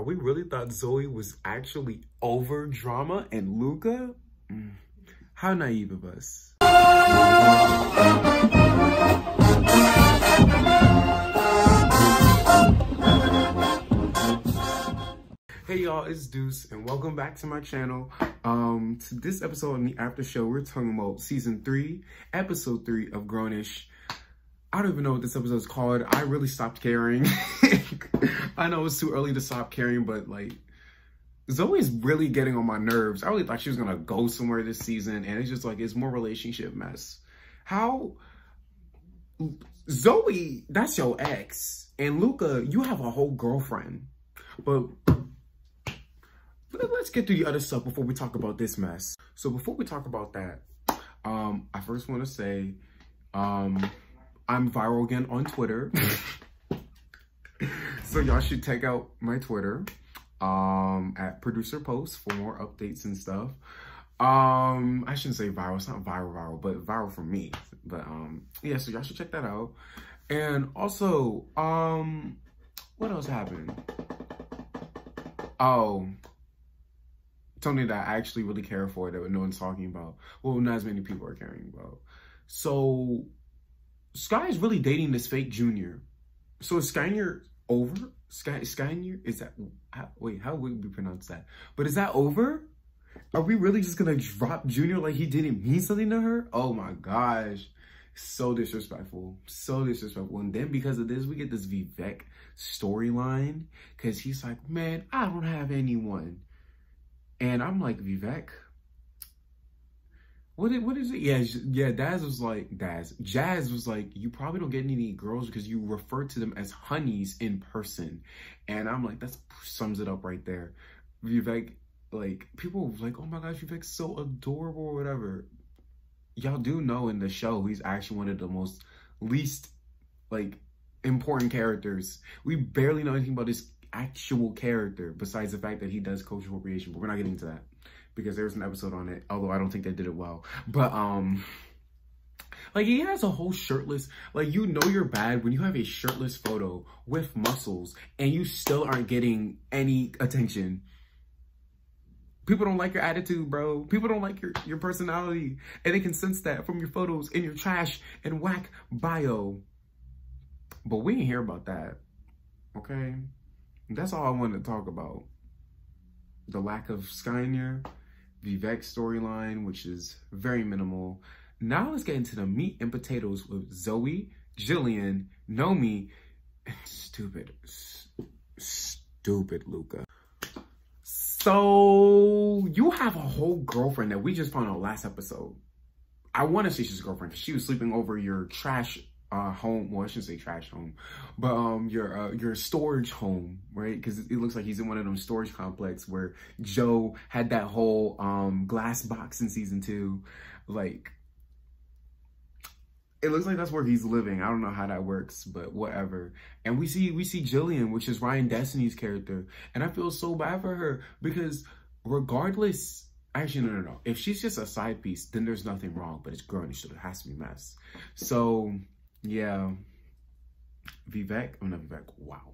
y'all. We really thought Zoe was actually over drama and Luca? How naive of us. Hey y'all, it's Deuce and welcome back to my channel. To this episode of the After Show, we're talking about season 3, episode 3 of Grownish. I don't even know what this episode is called. I really stopped caring. I know it's too early to stop caring, but like, Zoe's really getting on my nerves. I really thought she was gonna go somewhere this season, and it's just like, it's more relationship mess. How, Zoe, that's your ex, and Luca, you have a whole girlfriend. But let's get through the other stuff before we talk about this mess. So before we talk about that, I first want to say, I'm viral again on Twitter. So y'all should check out my Twitter at Producer Post for more updates and stuff. I shouldn't say viral, it's not viral, but viral for me. But yeah, so y'all should check that out. And also, what else happened? Oh, something that I actually really care for that no one's talking about. Well, not as many people are caring about. So Sky is really dating this fake Junior. So is Skyner over? Skyner? Is that, wait, how would we pronounce that? But is that over? Are we really just gonna drop Junior like he didn't mean something to her? Oh my gosh. So disrespectful. So disrespectful. And then because of this, we get this Vivek storyline. Because he's like, man, I don't have anyone. And I'm like, Vivek? What is it? Yeah, Jazz was like, you probably don't get any girls because you refer to them as honeys in person. And I'm like, that sums it up right there. Vivek, like, people were like, oh my gosh, Vivek's so adorable or whatever. Y'all do know in the show, he's actually one of the most least, like, important characters. We barely know anything about his actual character besides the fact that he does cultural appropriation, but we're not getting into that because there's an episode on it, although I don't think they did it well. But like, he has a whole shirtless, like, you know you're bad when you have a shirtless photo with muscles and you still aren't getting any attention. People don't like your attitude, bro. People don't like your personality, and they can sense that from your photos and your trash and whack bio. But we ain't hear about that, okay? That's all I wanted to talk about. The lack of Skyner, Vivek's storyline, which is very minimal. Now let's get into the meat and potatoes with Zoe, Jillian, Nomi, and stupid Luca. So you have a whole girlfriend that we just found out last episode. I want to say she's a girlfriend because she was sleeping over your trash home. Well, I shouldn't say trash home, but your storage home, right? Because it looks like he's in one of them storage complex where Joe had that whole glass box in season 2. Like, it looks like that's where he's living. I don't know how that works, but whatever. And we see Jillian, which is Ryan Destiny's character, and I feel so bad for her because regardless. Actually, no. If she's just a side piece, then there's nothing wrong, but it's Grownish, so it has to be mess. So, yeah. Vivek, oh, not Vivek, wow.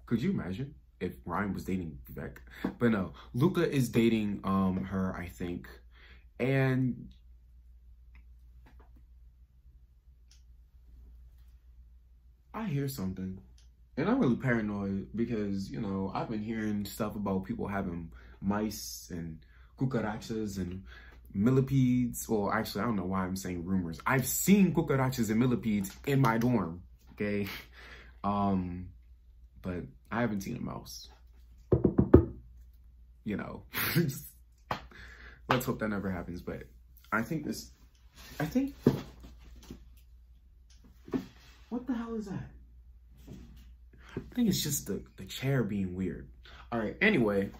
Could you imagine if Ryan was dating Vivek? But no, Luca is dating her, I think. And I hear something. And I'm really paranoid because, you know, I've been hearing stuff about people having mice and cucarachas and millipedes. Well, actually, I don't know why I'm saying rumors. I've seen cucarachas and millipedes in my dorm, okay? But I haven't seen a mouse. You know, let's hope that never happens. But I think, what the hell is that? I think it's just the chair being weird. All right, anyway,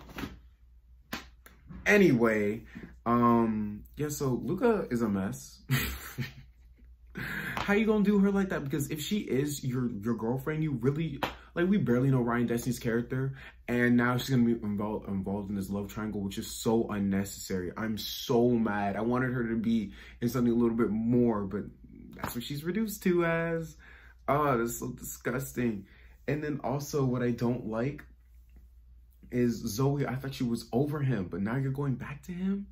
yeah, so Luca is a mess. How you gonna do her like that? Because if she is your girlfriend, you really, like, we barely know Ryan Destiny's character, and now she's gonna be involved in this love triangle, which is so unnecessary. I'm so mad. I wanted her to be in something a little bit more, but that's what she's reduced to as. Oh, that's so disgusting. And then also what I don't like is Zoe, I thought she was over him, but now you're going back to him?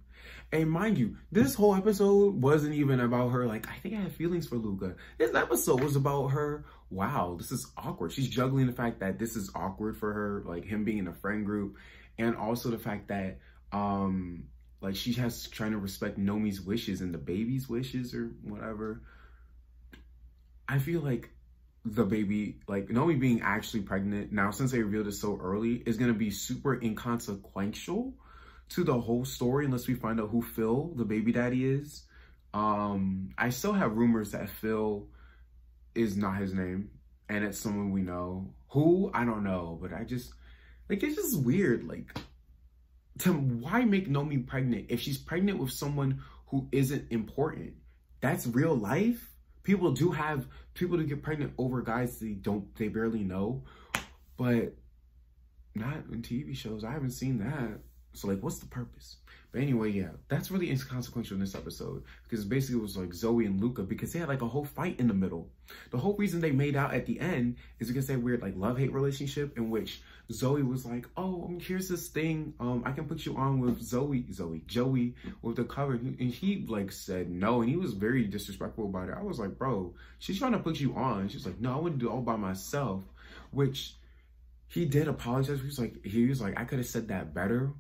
And mind you, this whole episode wasn't even about her. Like, I think I have feelings for Luca. This episode was about her. Wow, this is awkward. She's juggling the fact that this is awkward for her, like him being in a friend group, and also the fact that, like she has trying to respect Nomi's wishes and the baby's wishes or whatever. I feel like the baby, like Nomi being actually pregnant now, since they revealed it so early, is going to be super inconsequential to the whole story unless we find out who Phil, the baby daddy, is. I still have rumors that Phil is not his name and it's someone we know. Who? I don't know, but I just, like, it's just weird. Like, why make Nomi pregnant if she's pregnant with someone who isn't important? That's real life. People do get pregnant over guys they barely know, but not in TV shows. I haven't seen that. So like, what's the purpose? But anyway, yeah, that's really inconsequential in this episode because basically it was like Zoe and Luca because they had like a whole fight in the middle. The whole reason they made out at the end is because they had weird like love-hate relationship in which Zoe was like, oh, here's this thing, I can put you on with Joey with the cover, and he like said no, and he was very disrespectful about it. I was like, bro, she's trying to put you on. She's like, no, I want to do it all by myself, which he did apologize. He was like, I could have said that better,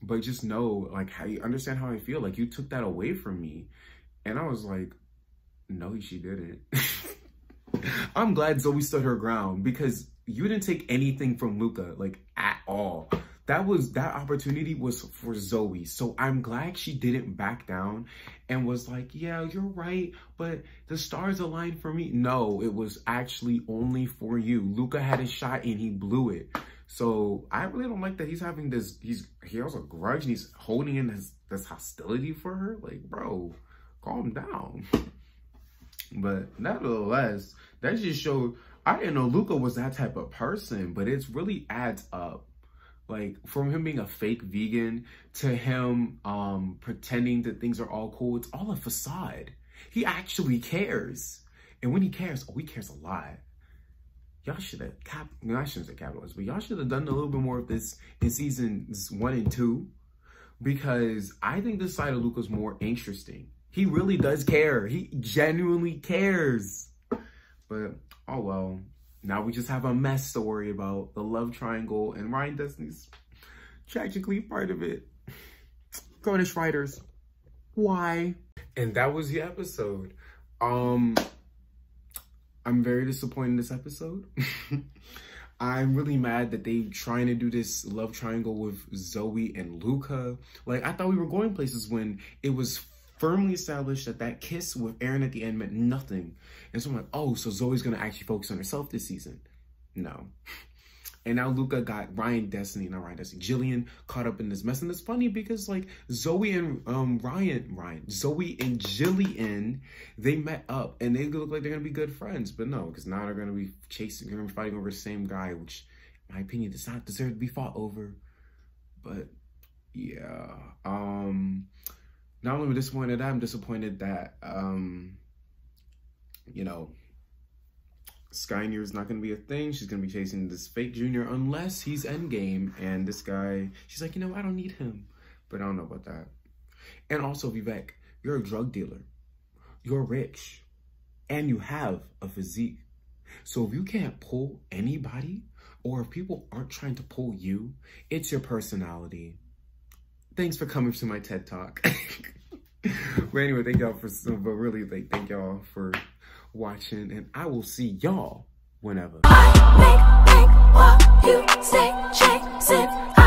but just know, like, how you understand how I feel. Like, you took that away from me. And I was like, no, she didn't. I'm glad Zoe stood her ground because you didn't take anything from Luca, like, at all. That opportunity was for Zoe. So I'm glad she didn't back down and was like, yeah, you're right, but the stars aligned for me. No, it was actually only for you. Luca had a shot and he blew it. So I really don't like that he's having this, he has a grudge and he's holding in this hostility for her. Like, bro, calm down. But nevertheless, that just showed, I didn't know Luca was that type of person, but it really adds up. Like, from him being a fake vegan to him pretending that things are all cool, it's all a facade. He actually cares. And when he cares, he cares a lot. Y'all should have, I shouldn't say capitalized, but y'all should have done a little bit more of this in seasons 1 and 2, because I think this side of Luca's more interesting. He really does care. He genuinely cares. But, oh well. Now we just have a mess to worry about. The love triangle, and Ryan Destiny's tragically part of it. Cornish writers, why? And that was the episode. I'm very disappointed in this episode. I'm really mad that they trying to do this love triangle with Zoe and Luca. Like, I thought we were going places when it was firmly established that kiss with Aaron at the end meant nothing. And so I'm like, oh, so Zoe's gonna actually focus on herself this season. No. And now Luca got Jillian caught up in this mess. And it's funny because like Zoe and Zoe and Jillian, they met up and they look like they're gonna be good friends. But no, because now they're gonna be fighting over the same guy, which in my opinion does not deserve to be fought over. But yeah. Not only disappointed that, I'm disappointed that you know, Skyner is not going to be a thing. She's going to be chasing this fake junior unless he's endgame. And this guy, she's like, you know, I don't need him. But I don't know about that. And also, Vivek, you're a drug dealer. You're rich. And you have a physique. So if you can't pull anybody, or if people aren't trying to pull you, it's your personality. Thanks for coming to my TED Talk. But anyway, thank y'all thank y'all for watching, and I will see y'all whenever. I make what you say, chase it.